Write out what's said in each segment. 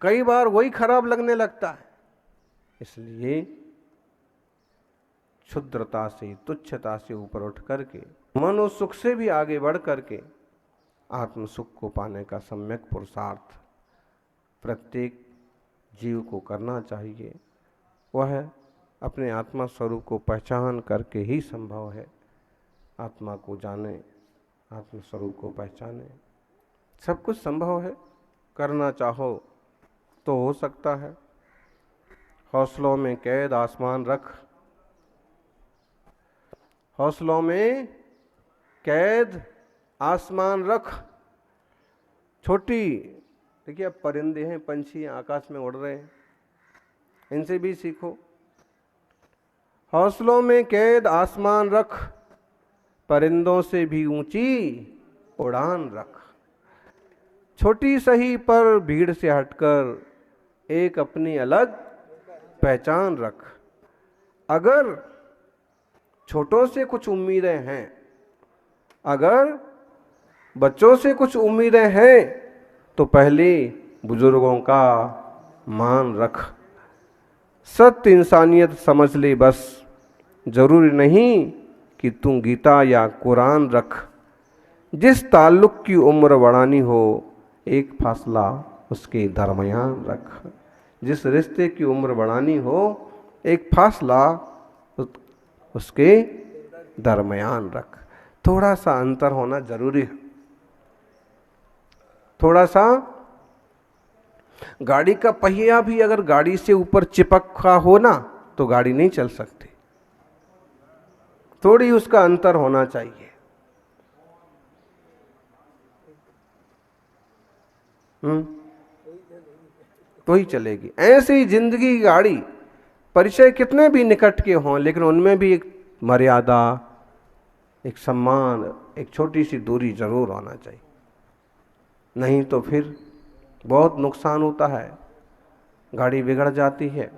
कई बार वही खराब लगने लगता है। इसलिए क्षुद्रता से, तुच्छता से ऊपर उठ करके, मनो सुख से भी आगे बढ़ करके आत्म सुख को पाने का सम्यक पुरुषार्थ प्रत्येक जीव को करना चाहिए। वह अपने आत्मा स्वरूप को पहचान करके ही संभव है। आत्मा को जाने, आत्म स्वरूप को पहचाने, सब कुछ संभव है। करना चाहो तो हो सकता है। हौसलों में कैद आसमान रख, हौसलों में कैद आसमान रख। छोटी, देखिए अब परिंदे हैं, पंछी आकाश में उड़ रहे हैं, इनसे भी सीखो। हौसलों में कैद आसमान रख, परिंदों से भी ऊंची उड़ान रख। छोटी सही पर भीड़ से हटकर एक अपनी अलग पहचान रख। अगर छोटों से कुछ उम्मीदें हैं, अगर बच्चों से कुछ उम्मीदें हैं, तो पहले बुजुर्गों का मान रख। सत्य इंसानियत समझ ले बस, जरूरी नहीं कि तू गीता या कुरान रख। जिस ताल्लुक की उम्र बढ़ानी हो, एक फासला उसके दरमियान रख। जिस रिश्ते की उम्र बढ़ानी हो, एक फासला उसके दरमियान रख। थोड़ा सा अंतर होना जरूरी है। थोड़ा सा, गाड़ी का पहिया भी अगर गाड़ी से ऊपर चिपका हो ना, तो गाड़ी नहीं चल सकती। थोड़ी उसका अंतर होना चाहिए। तो ही चलेगी। ऐसे ही जिंदगी की गाड़ी, परिचय कितने भी निकट के हों, लेकिन उनमें भी एक मर्यादा, एक सम्मान, एक छोटी सी दूरी जरूर होना चाहिए। नहीं तो फिर बहुत नुकसान होता है, गाड़ी बिगड़ जाती है,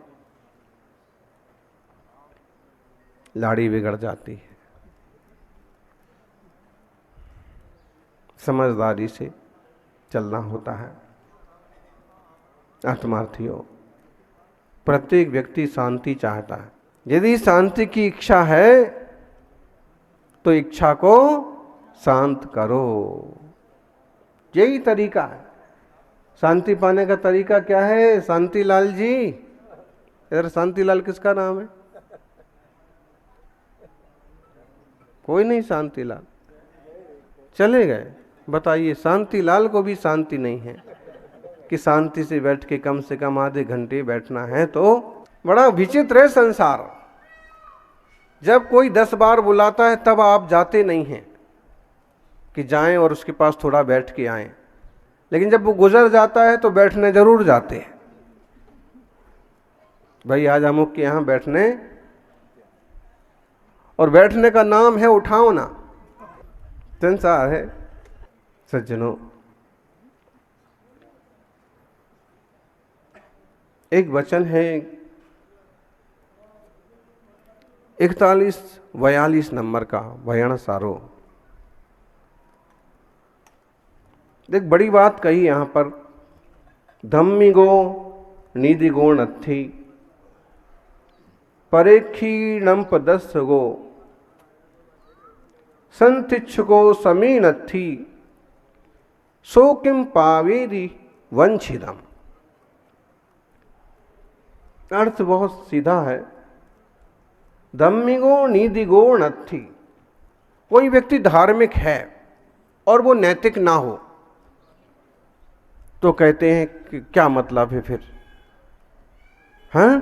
लाड़ी बिगड़ जाती है। समझदारी से चलना होता है। आत्मार्थियों, प्रत्येक व्यक्ति शांति चाहता है। यदि शांति की इच्छा है तो इच्छा को शांत करो। यही तरीका है। शांति पाने का तरीका क्या है? शांतिलाल जी, इधर शांतिलाल किसका नाम है? कोई नहीं शांतिलाल, चले गए। बताइए, शांतिलाल को भी शांति नहीं है कि शांति से बैठ के कम से कम आधे घंटे बैठना है। तो बड़ा विचित्र है संसार। जब कोई 10 बार बुलाता है तब आप जाते नहीं हैं कि जाएं और उसके पास थोड़ा बैठ के आएं, लेकिन जब वो गुजर जाता है तो बैठने जरूर जाते हैं। भाई आज अमुक के यहां बैठने, और बैठने का नाम है उठाओ ना। संसार है सज्जनों। एक वचन है 41-42 नंबर का, भयण सारो। एक बड़ी बात कही यहां पर। धम्मिगो निधिगो नत्थी, परेखी नंप दस गो, संतिच्छुको समी नत्थी, सो किम पावेरी वंचिदम। अर्थ बहुत सीधा है। धम्मिगो निधिगो नत्थी, कोई व्यक्ति धार्मिक है और वो नैतिक ना हो तो कहते हैं कि क्या मतलब है फिर? हाँ,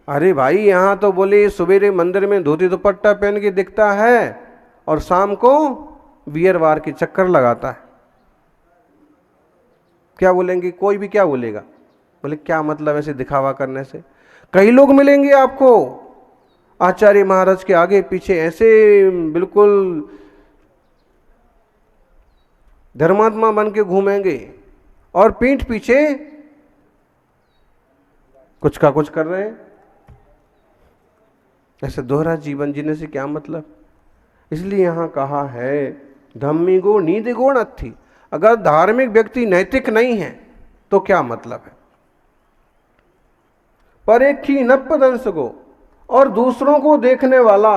अरे भाई यहां तो बोले सवेरे मंदिर में धोती दुपट्टा पहन के दिखता है और शाम को बियर बार के चक्कर लगाता है। क्या बोलेंगे? कोई भी क्या बोलेगा? बोले क्या मतलब ऐसे दिखावा करने से? कई लोग मिलेंगे आपको आचार्य महाराज के आगे पीछे ऐसे बिल्कुल धर्मात्मा बन के घूमेंगे और पीठ पीछे कुछ का कुछ कर रहे हैं। ऐसे दोहरा जीवन जीने से क्या मतलब? इसलिए यहां कहा है धम्मिगो निधिगो नत्थी। अगर धार्मिक व्यक्ति नैतिक नहीं है तो क्या मतलब है? परेखी नप्पदंस को, और दूसरों को देखने वाला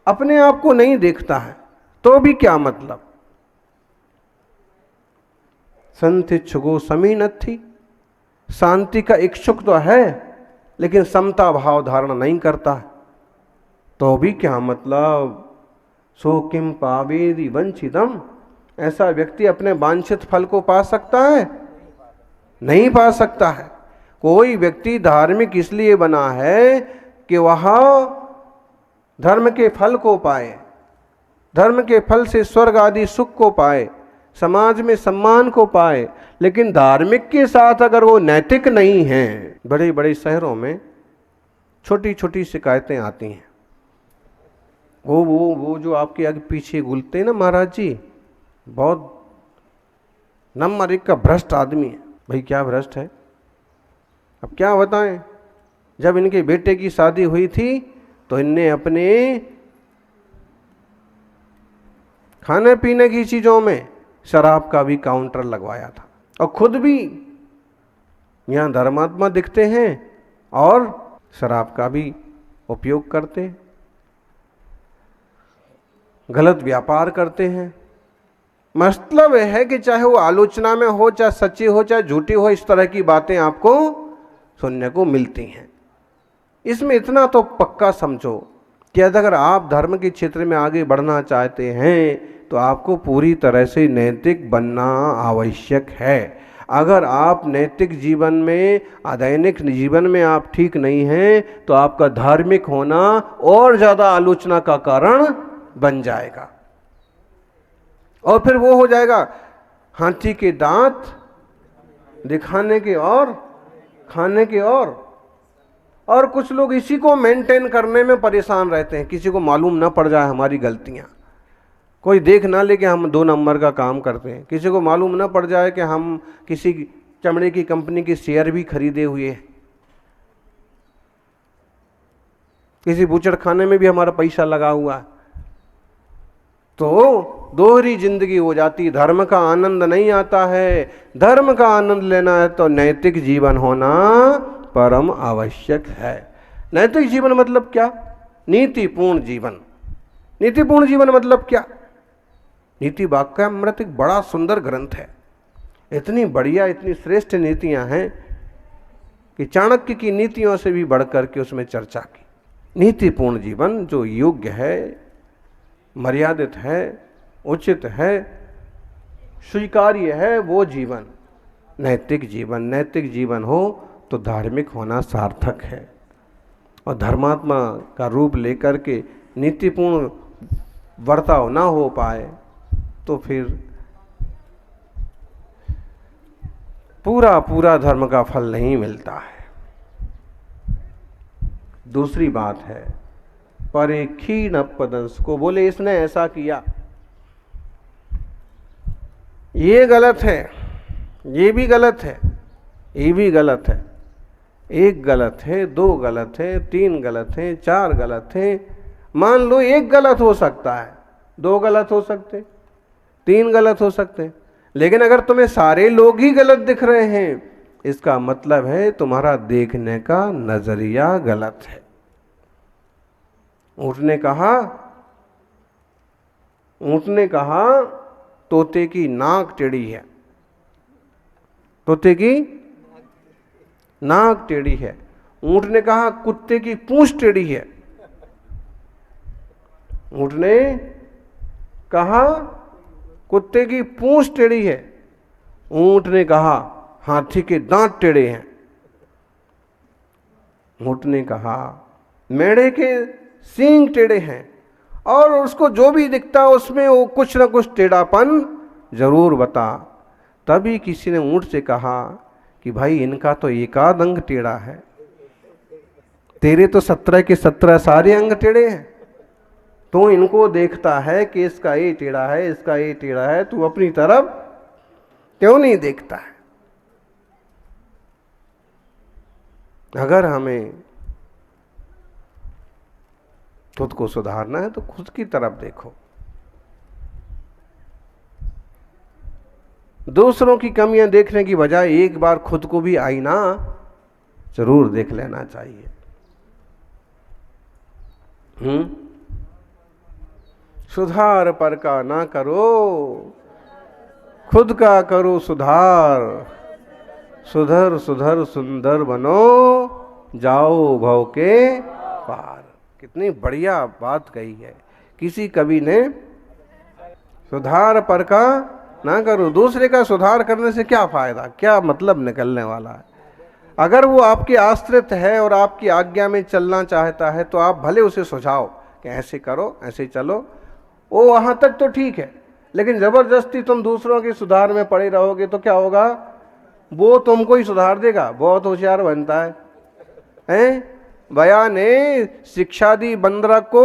अपने आप को नहीं देखता है तो भी क्या मतलब। संतिच्छुको समीनत्थि, शांति का इच्छुक तो है लेकिन समता भाव धारण नहीं करता है तो भी क्या मतलब। सो किम पावेदि वंचितम, ऐसा व्यक्ति अपने वांछित फल को पा सकता है? नहीं पा सकता है। कोई व्यक्ति धार्मिक इसलिए बना है कि वह धर्म के फल को पाए, धर्म के फल से स्वर्ग आदि सुख को पाए, समाज में सम्मान को पाए, लेकिन धार्मिक के साथ अगर वो नैतिक नहीं है। बड़े बड़े शहरों में छोटी छोटी शिकायतें आती हैं, वो जो आपके आगे पीछे घूमते हैं ना महाराज जी, बहुत नंबर एक का भ्रष्ट आदमी है। भाई क्या भ्रष्ट है, अब क्या बताएं। जब इनके बेटे की शादी हुई थी तो इनने अपने खाने पीने की चीजों में शराब का भी काउंटर लगवाया था, और खुद भी यहाँ धर्मात्मा दिखते हैं और शराब का भी उपयोग करते हैं, गलत व्यापार करते हैं। मतलब है कि चाहे वो आलोचना में हो, चाहे सच्ची हो, चाहे झूठी हो, इस तरह की बातें आपको सुनने को मिलती हैं। इसमें इतना तो पक्का समझो कि अगर आप धर्म के क्षेत्र में आगे बढ़ना चाहते हैं तो आपको पूरी तरह से नैतिक बनना आवश्यक है। अगर आप नैतिक जीवन में, अदैनिक जीवन में आप ठीक नहीं हैं तो आपका धार्मिक होना और ज़्यादा आलोचना का कारण बन जाएगा, और फिर वो हो जाएगा हाथी के दांत दिखाने के और खाने के। और कुछ लोग इसी को मेंटेन करने में परेशान रहते हैं, किसी को मालूम ना पड़ जाए हमारी गलतियां, कोई देख ना ले कि हम 2 नंबर का काम करते हैं, किसी को मालूम ना पड़ जाए कि हम किसी चमड़े की कंपनी के शेयर भी खरीदे हुए हैं, किसी बूचड़ खाने में भी हमारा पैसा लगा हुआ है, तो दोहरी जिंदगी हो जाती। धर्म का आनंद नहीं आता है। धर्म का आनंद लेना है तो नैतिक जीवन होना परम आवश्यक है। नैतिक जीवन मतलब क्या? नीतिपूर्ण जीवन। नीतिपूर्ण जीवन मतलब क्या? नीति वाक्यामृत एक बड़ा सुंदर ग्रंथ है, इतनी बढ़िया, इतनी श्रेष्ठ नीतियां हैं कि चाणक्य की नीतियों से भी बढ़कर के उसमें चर्चा की। नीतिपूर्ण जीवन जो योग्य है, मर्यादित है, उचित है, स्वीकार्य है, वो जीवन नैतिक जीवन। नैतिक जीवन हो तो धार्मिक होना सार्थक है, और धर्मात्मा का रूप लेकर के नीतिपूर्ण वर्ताव ना हो पाए तो फिर पूरा पूरा धर्म का फल नहीं मिलता है। दूसरी बात है परेखी नप्पदंस को, बोले इसने ऐसा किया, ये गलत है, ये भी गलत है, ये भी गलत है। 1 गलत है, 2 गलत है, 3 गलत है, 4 गलत है। मान लो 1 गलत हो सकता है, 2 गलत हो सकते, 3 गलत हो सकते, लेकिन अगर तुम्हें सारे लोग ही गलत दिख रहे हैं, इसका मतलब है तुम्हारा देखने का नजरिया गलत है। ऊँट ने कहा तोते की नाक टेढ़ी है, तोते की नाक टेढ़ी है। ऊँट ने कहा कुत्ते की पूंछ टेढ़ी है। ऊँट ने कहा कुत्ते की पूंछ टेढ़ी है। ऊँट ने कहा हाथी के दांत टेढ़े हैं। ऊँट ने कहा मेढ़े के सींग टेढ़े हैं। और उसको जो भी दिखता उसमें वो कुछ ना कुछ टेढ़ापन जरूर बता। तभी किसी ने ऊँट से कहा कि भाई इनका तो एकाध अंग टेढ़ा है, तेरे तो 17 के 17 सारे अंग टेढ़े हैं। तो इनको देखता है कि इसका ये टेढ़ा है, इसका ये टेढ़ा है, तू अपनी तरफ क्यों नहीं देखता है? अगर हमें खुद को सुधारना है तो खुद की तरफ देखो। दूसरों की कमियां देखने की बजाय एक बार खुद को भी आईना जरूर देख लेना चाहिए। सुधार पर का ना करो, खुद का करो सुधार। सुधर सुधर सुंदर बनो, जाओ भव के पार। कितनी बढ़िया बात कही है किसी कवि ने। सुधार पर का ना करो, दूसरे का सुधार करने से क्या फायदा, क्या मतलब निकलने वाला है। अगर वो आपके आश्रित है और आपकी आज्ञा में चलना चाहता है तो आप भले उसे सुझाओ कि ऐसे करो, ऐसे चलो, वो वहां तक तो ठीक है। लेकिन जबरदस्ती तुम दूसरों के सुधार में पड़े रहोगे तो क्या होगा, वो तुमको ही सुधार देगा। बहुत होशियार बनता है, हैं? बया ने शिक्षा दी बंदरा को।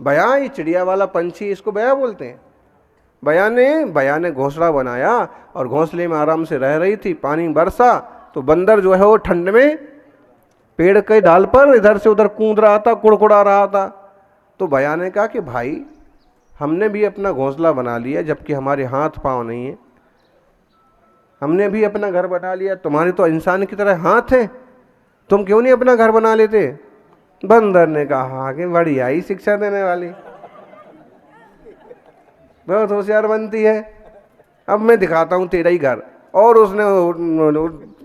बया, ये चिड़िया वाला पंछी, इसको बया बोलते हैं। बया ने घोंसला बनाया और घोंसले में आराम से रह रही थी। पानी बरसा तो बंदर जो है वो ठंड में पेड़ के डाल पर इधर से उधर कूद रहा था, कुड़कुड़ा रहा था। तो बया ने कहा कि भाई, हमने भी अपना घोंसला बना लिया, जबकि हमारे हाथ पांव नहीं है। हमने भी अपना घर बना लिया, तुम्हारे तो इंसान की तरह हाथ है, तुम क्यों नहीं अपना घर बना लेते। बंदर ने कहा कि बढ़िया ही शिक्षा देने वाली, बहुत होशियार बनती है, अब मैं दिखाता हूं तेरा ही घर। और उसने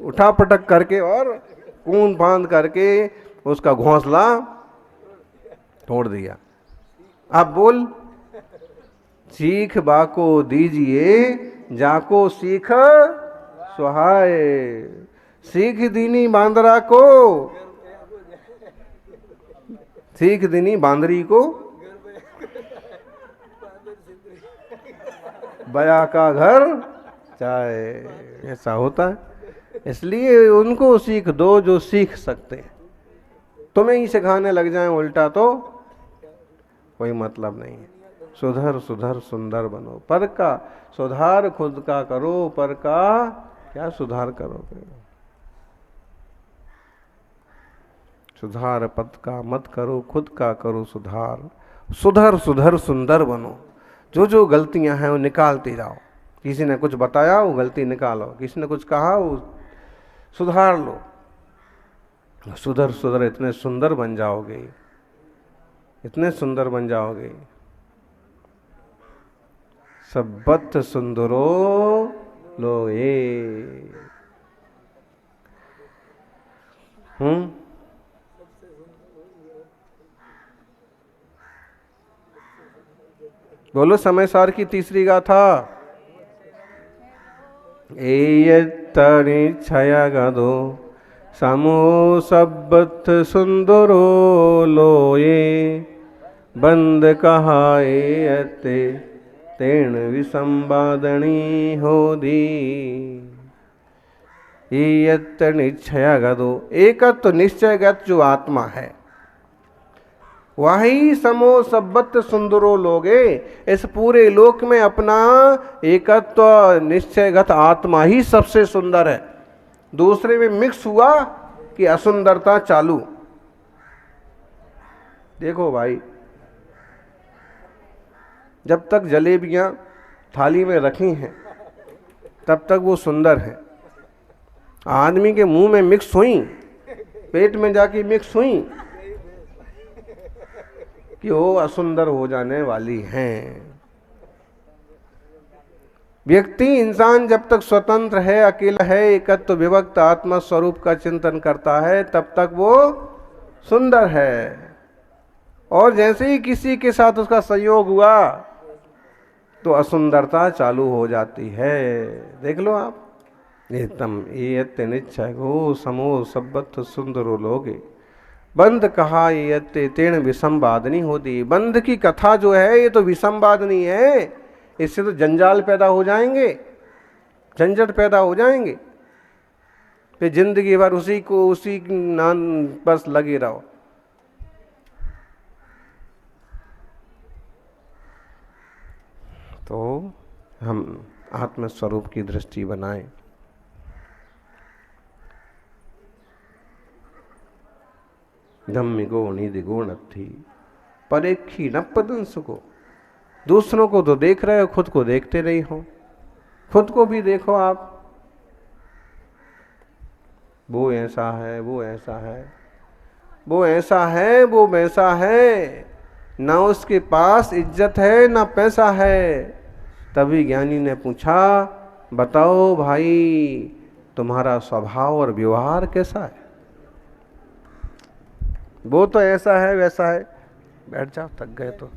उठा पटक करके और कूद फांद करके उसका घोंसला तोड़ दिया। अब बोल, सीख बाको दीजिए, जाको सीख सुहाए। सीख दीनी बांदरा को, सीख दीनी बांदरी को, बया का घर चाहे। ऐसा होता है। इसलिए उनको सीख दो जो सीख सकते हैं। तुम्हें ही सिखाने लग जाएं उल्टा तो कोई मतलब नहीं है। सुधर सुधर सुंदर बनो, पर का सुधार खुद का करो, पर का क्या सुधार करोगे। सुधार पद का मत करो, खुद का करो सुधार। सुधर सुधर सुंदर बनो, जो जो गलतियां हैं वो निकालते जाओ। किसी ने कुछ बताया वो गलती निकालो, किसी ने कुछ कहा वो सुधार लो। सुधर सुधर इतने सुंदर बन जाओगे, इतने सुंदर बन जाओगे। सब्बत सुंदरो लोए। बोलो समय सार की तीसरी गाथा। एयत्तनि छया गदो समो सब्बत सुंदरो लोए। बंद कहाए अते तेण विसंवादनी होदी। एयत्त निश्चया गदो, एकत्व निश्चयगत जो आत्मा है वही समो सब्बत सुंदरो लोगे। इस पूरे लोक में अपना एकत्व निश्चयगत आत्मा ही सबसे सुंदर है। दूसरे में मिक्स हुआ कि असुंदरता चालू। देखो भाई, जब तक जलेबियां थाली में रखी हैं तब तक वो सुंदर है। आदमी के मुंह में मिक्स हुई, पेट में जाके मिक्स हुई कि वो असुंदर हो जाने वाली हैं। व्यक्ति, इंसान जब तक स्वतंत्र है, अकेला है, एकत्व विभक्त आत्मा स्वरूप का चिंतन करता है, तब तक वो सुंदर है। और जैसे ही किसी के साथ उसका संयोग हुआ तो असुंदरता चालू हो जाती है। देख लो आप। एकदम ये निश्चय गो समो सब्बत सुंदरो लोगे। बंध कहा ये तेण विसंवादनी होती। बंध की कथा जो है ये तो विसंवादनी है। इससे तो जंजाल पैदा हो जाएंगे, झंझट पैदा हो जाएंगे। फिर जिंदगी भर उसी नाम बस लगे रहो। तो हम आत्मस्वरूप की दृष्टि बनाएं। धम्मिको निधिगो नत्थी परेखी न पदंस को। दूसरों को तो देख रहे हो, खुद को देखते नहीं हो। खुद को भी देखो आप। वो ऐसा है, वो ऐसा है, वो ऐसा है, वो वैसा है, ना उसके पास इज्जत है ना पैसा है। तभी ज्ञानी ने पूछा, बताओ भाई तुम्हारा स्वभाव और व्यवहार कैसा है? वो तो ऐसा है वैसा है। बैठ जाओ, थक गए तो।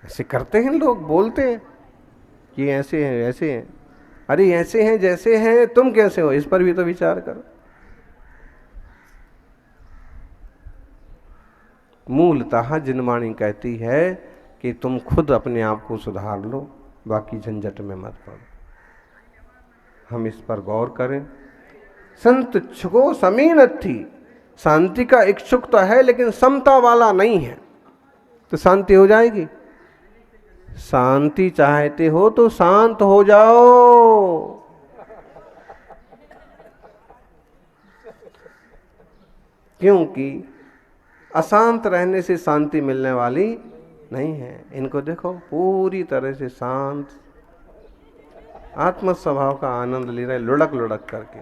ऐसे करते हैं लोग, बोलते हैं कि ऐसे हैं वैसे हैं। अरे ऐसे हैं जैसे हैं, तुम कैसे हो इस पर भी तो विचार करो। मूलतः जिनवाणी कहती है कि तुम खुद अपने आप को सुधार लो, बाकी झंझट में मत पड़ो। हम इस पर गौर करें। संत इच्छुको समीन थी, शांति का इच्छुक तो है लेकिन समता वाला नहीं है, तो शांति हो जाएगी? शांति चाहते हो तो शांत हो जाओ। क्योंकि अशांत रहने से शांति मिलने वाली नहीं है। इनको देखो, पूरी तरह से शांत, आत्म स्वभाव का आनंद ले रहे, लुढ़क लुढ़क करके।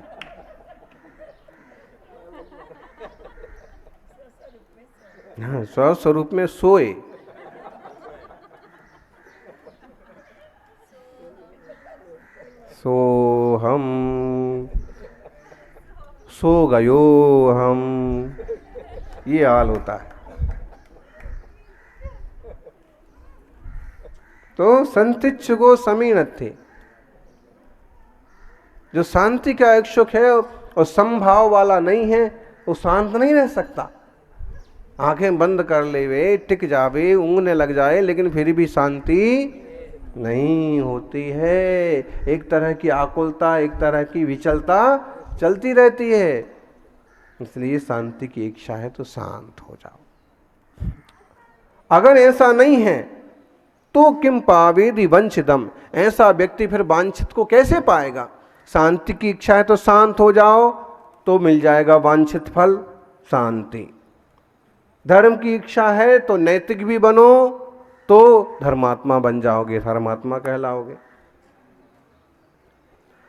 हाँ, स्वस्वरूप में सोए। सो हम सो गयो हम, ये हाल होता है। तो संतिच्छु समीन थे, जो शांति का इच्छुक है और समभाव वाला नहीं है, वो शांत नहीं रह सकता। आंखें बंद कर ले वे, टिक जावे, ऊँगने लग जाए, लेकिन फिर भी शांति नहीं होती है। एक तरह की आकुलता, एक तरह की विचलता चलती रहती है। इसलिए शांति की इच्छा है तो शांत हो जाओ। अगर ऐसा नहीं है तो किम पावेदि वंचितम, ऐसा व्यक्ति फिर वांछित को कैसे पाएगा? शांति की इच्छा है तो शांत हो जाओ, तो मिल जाएगा वांछित फल, शांति। धर्म की इच्छा है तो नैतिक भी बनो, तो धर्मात्मा बन जाओगे, धर्मात्मा कहलाओगे।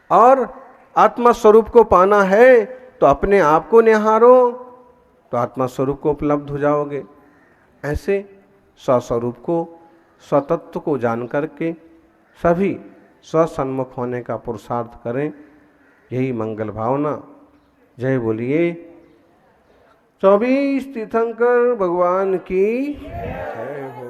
और आत्मा स्वरूप को पाना है तो अपने आप को निहारो, तो आत्मा स्वरूप को उपलब्ध हो जाओगे। ऐसे स्वस्वरूप को, स्वतत्व को जान करके सभी स्वसन्मुख होने का पुरुषार्थ करें, यही मंगल भावना। जय बोलिए 24 तीर्थंकर भगवान की जय हो।